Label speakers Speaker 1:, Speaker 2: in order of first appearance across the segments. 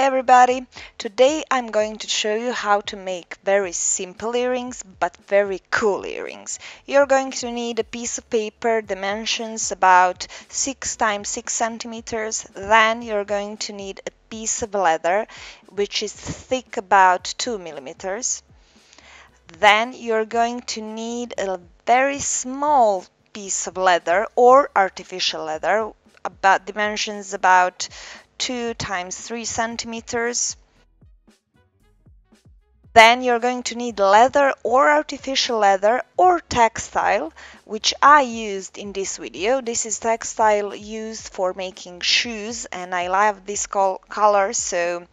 Speaker 1: everybody! Today I'm going to show you how to make very simple earrings but very cool earrings. You're going to need a piece of paper, dimensions about 6 times 6 centimeters. Then you're going to need a piece of leather which is thick about 2 millimeters. Then you're going to need a very small piece of leather or artificial leather, about dimensions about 2 times 3 centimeters. Then you're going to need leather or artificial leather or textile, which I used in this video. This is textile used for making shoes and I love this color, so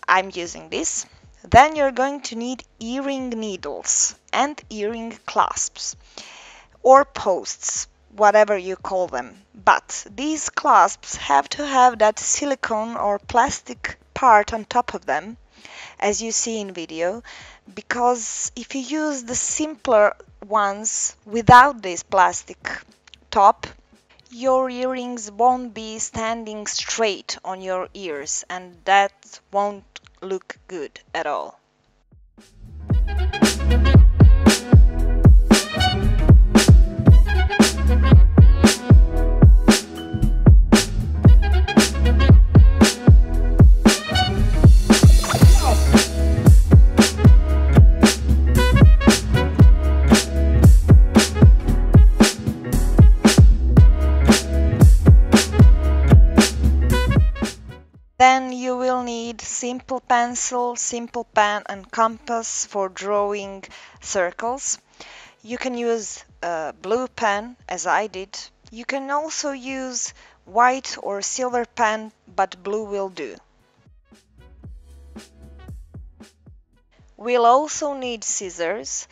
Speaker 1: I'm using this. Then you're going to need earring needles and earring clasps or posts, whatever you call them. But these clasps have to have that silicone or plastic part on top of them, as you see in video, because if you use the simpler ones without this plastic top, your earrings won't be standing straight on your ears and that won't look good at all. Then you will need simple pencil, simple pen and compass for drawing circles. You can use a blue pen as I did. You can also use white or silver pen, but blue will do. We'll also need scissors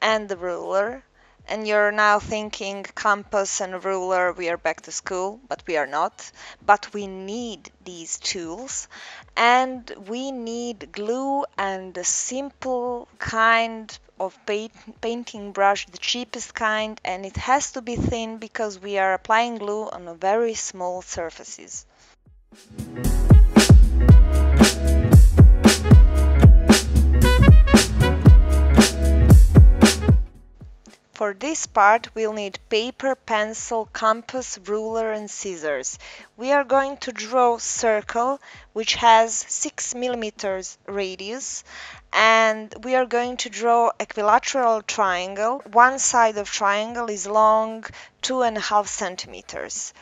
Speaker 1: and the ruler. And you're now thinking compass and ruler, we are back to school, but we are not. But we need these tools and we need glue and a simple kind of painting brush, the cheapest kind, and it has to be thin because we are applying glue on a very small surfaces. For this part we'll need paper, pencil, compass, ruler and scissors. We are going to draw a circle which has 6 millimeters radius and we are going to draw equilateral triangle. One side of triangle is long 2.5 centimeters.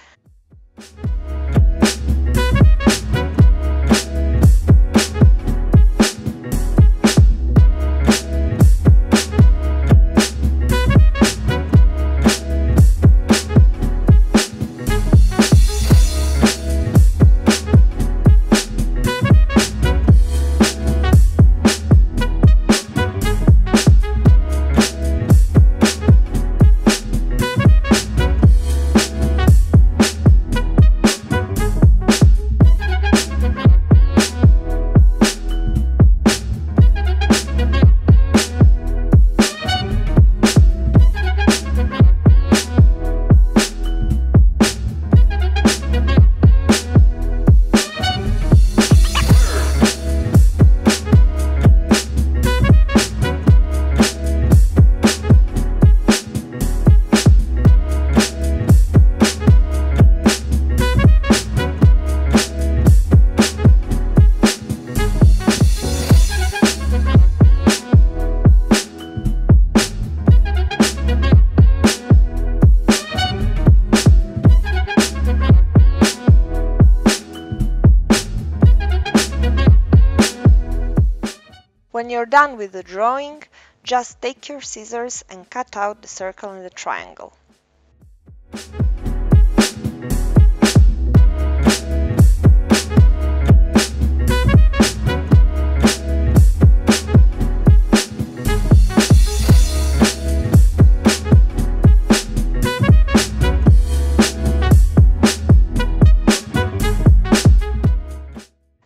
Speaker 1: When you're done with the drawing, just take your scissors and cut out the circle and the triangle.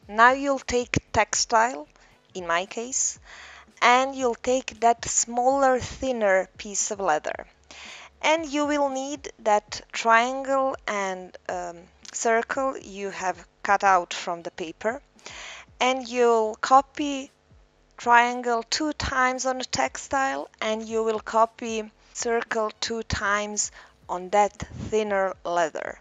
Speaker 1: Now you'll take textile, in my case, and you'll take that smaller, thinner piece of leather. And you will need that triangle and circle you have cut out from the paper. and you'll copy triangle 2 times on the textile, and you will copy circle 2 times on that thinner leather.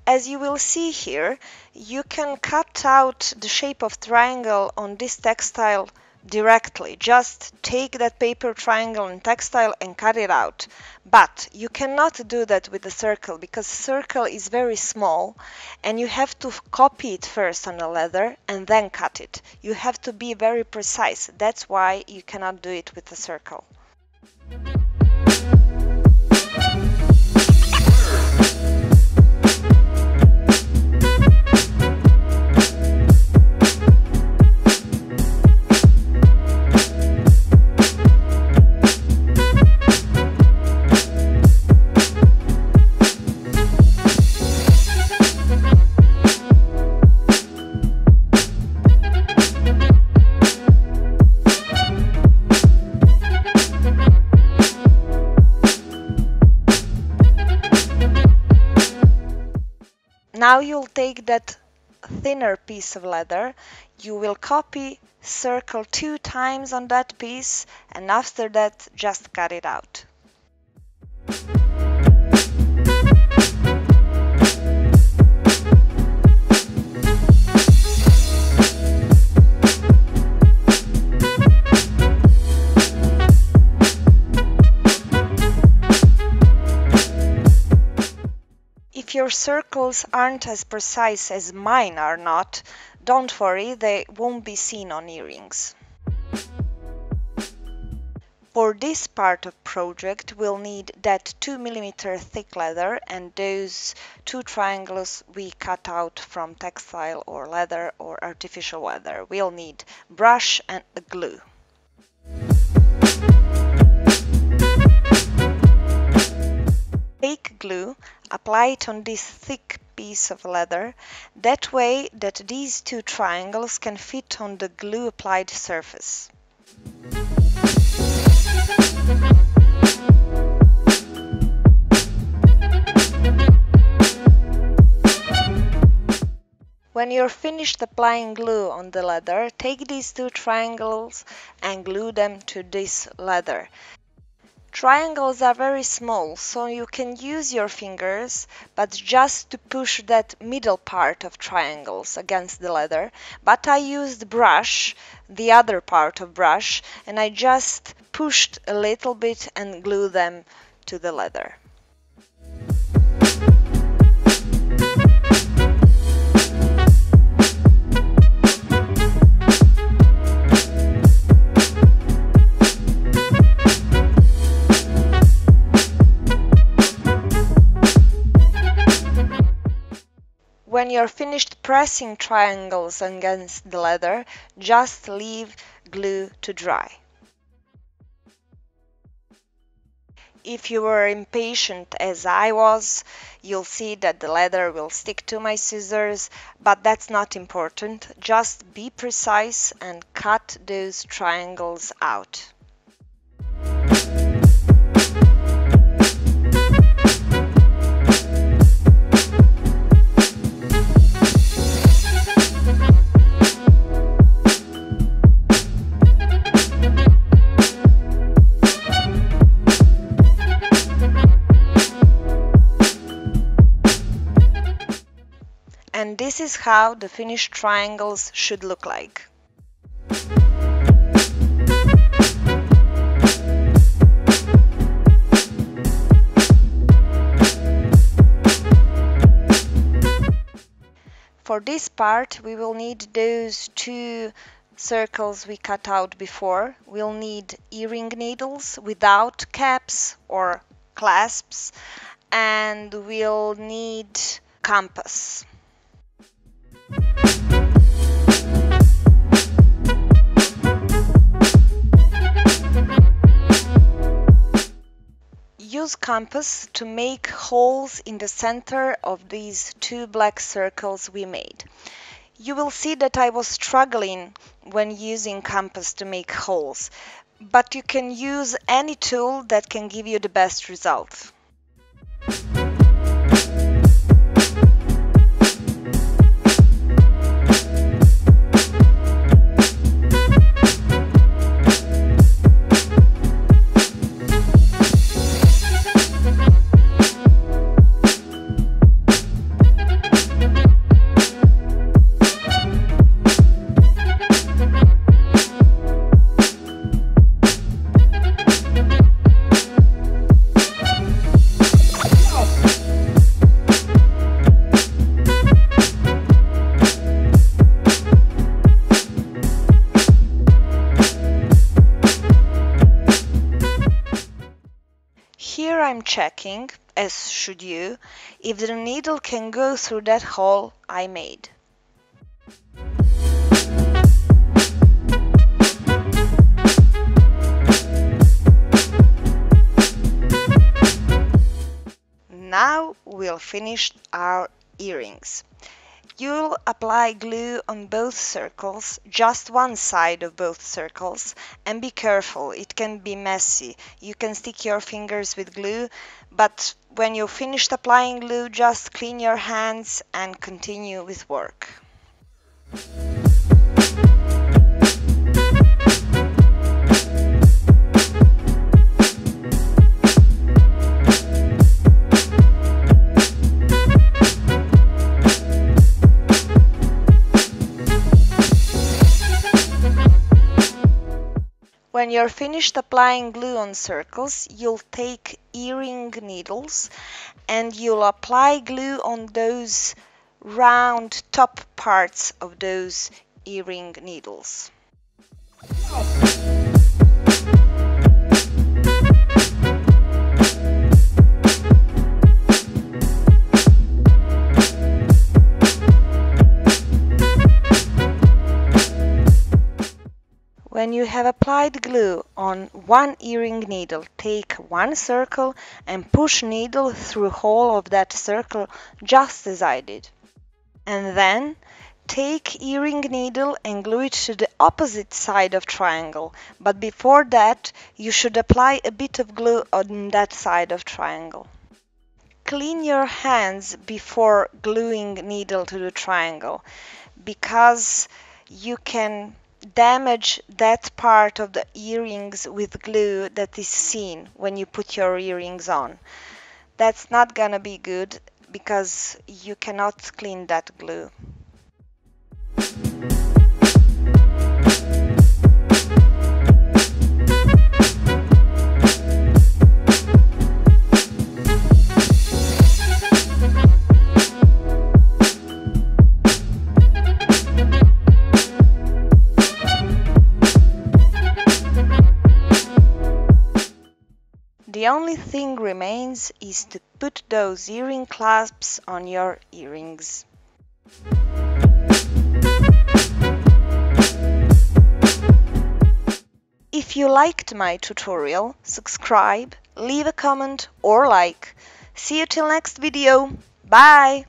Speaker 1: As you will see here, you can cut out the shape of triangle on this textile directly. Just take that paper triangle and textile and cut it out. But you cannot do that with the circle, because the circle is very small and you have to copy it first on the leather and then cut it. You have to be very precise. That's why you cannot do it with the circle. Now you'll take that thinner piece of leather, you will copy circle 2 times on that piece, and after that just cut it out. If your circles aren't as precise as mine are not, don't worry, they won't be seen on earrings. For this part of project, we'll need that 2 mm thick leather and those 2 triangles we cut out from textile or leather or artificial leather. We'll need brush and a glue. Take glue, apply it on this thick piece of leather, that way that these 2 triangles can fit on the glue applied surface. When you're finished applying glue on the leather, take these 2 triangles and glue them to this leather. Triangles are very small, so you can use your fingers, but just to push that middle part of triangles against the leather. But I used brush, the other part of brush, and I just pushed a little bit and glued them to the leather. When you're finished pressing triangles against the leather, just leave glue to dry. If you were impatient as I was, you'll see that the leather will stick to my scissors, but that's not important. Just be precise and cut those triangles out. And this is how the finished triangles should look like. For this part, we will need those two circles we cut out before. We'll need earring needles without caps or clasps, and we'll need compass. Use compass to make holes in the center of these two black circles we made. You will see that I was struggling when using compass to make holes, but you can use any tool that can give you the best result. Here I'm checking, as should you, if the needle can go through that hole I made. Now we'll finish our earrings. You'll apply glue on both circles, just one side of both circles, and be careful, it can be messy. You can stick your fingers with glue, but when you're finished applying glue, just clean your hands and continue with work. When you're finished applying glue on circles, you'll take earring needles and you'll apply glue on those round top parts of those earring needles. When you have applied glue on one earring needle, take one circle and push needle through hole of that circle just as I did. And then take earring needle and glue it to the opposite side of triangle, but before that you should apply a bit of glue on that side of triangle. Clean your hands before gluing needle to the triangle, because you can damage that part of the earrings with glue that is seen when you put your earrings on. That's not gonna be good because you cannot clean that glue. The only thing remains is to put those earring clasps on your earrings. If you liked my tutorial, subscribe, leave a comment or like. See you till next video. Bye!